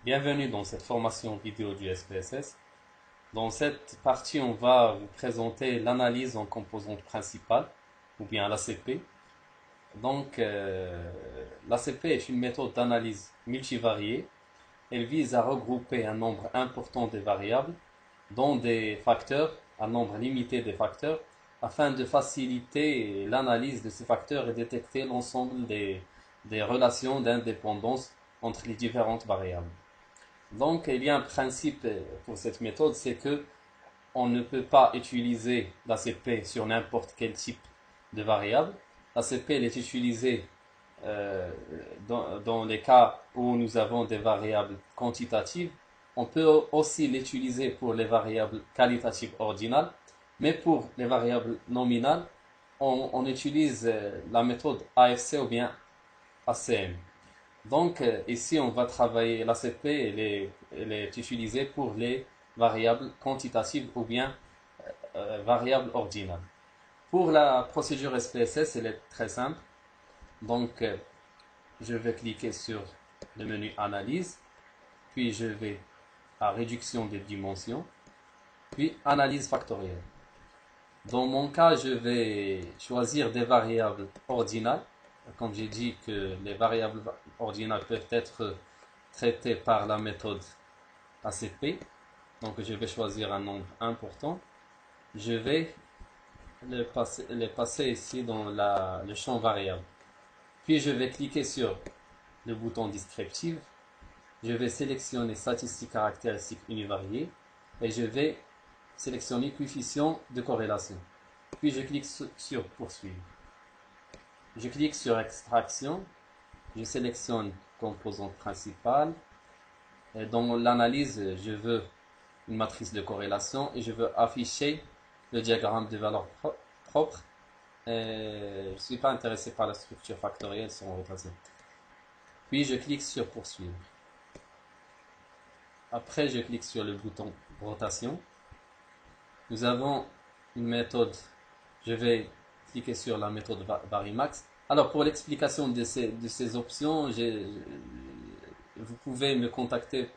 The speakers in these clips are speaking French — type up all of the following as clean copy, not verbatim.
Bienvenue dans cette formation vidéo du SPSS. Dans cette partie, on va vous présenter l'analyse en composantes principales, ou bien l'ACP. L'ACP est une méthode d'analyse multivariée. Elle vise à regrouper un nombre important de variables dans des facteurs, un nombre limité de facteurs, afin de faciliter l'analyse de ces facteurs et détecter l'ensemble des relations d'indépendance entre les différentes variables. Donc, il y a un principe pour cette méthode, c'est que on ne peut pas utiliser l'ACP sur n'importe quel type de variable. L'ACP elle est utilisée dans les cas où nous avons des variables quantitatives. On peut aussi l'utiliser pour les variables qualitatives ordinales, mais pour les variables nominales, on utilise la méthode AFC ou bien ACM. Ici, on va travailler l'ACP, elle est utilisée pour les variables quantitatives ou bien variables ordinales. Pour la procédure SPSS, elle est très simple. Donc, euh, je vais cliquer sur le menu Analyse, puis je vais à Réduction des dimensions, puis Analyse factorielle. Dans mon cas, je vais choisir des variables ordinales. Comme j'ai dit que les variables ordinales peuvent être traitées par la méthode ACP. Donc je vais choisir un nombre important. Je vais les passer ici dans le champ variable. Puis je vais cliquer sur le bouton descriptive. Je vais sélectionner statistiques caractéristiques univariées et je vais sélectionner coefficient de corrélation. Puis je clique sur poursuivre. Je clique sur extraction. Je sélectionne composante principale. Et dans l'analyse, je veux une matrice de corrélation et je veux afficher le diagramme de valeur propre. Je ne suis pas intéressé par la structure factorielle sans rotation. Puis je clique sur poursuivre. Après, je clique sur le bouton rotation. Nous avons une méthode. Je vais cliquer sur la méthode Varimax. Alors, pour l'explication de ces options, vous pouvez me contacter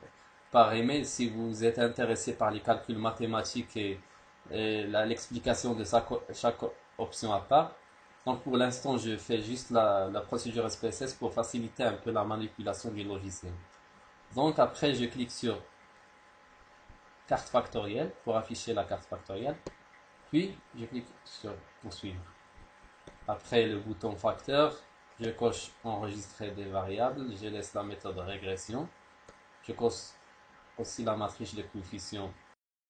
par email si vous êtes intéressé par les calculs mathématiques et l'explication de chaque option à part. Donc, pour l'instant, je fais juste la procédure SPSS pour faciliter un peu la manipulation du logiciel. Donc, après, je clique sur carte factorielle pour afficher la carte factorielle. Puis, je clique sur poursuivre. Après le bouton facteur, je coche enregistrer des variables. Je laisse la méthode régression. Je coche aussi la matrice de coefficients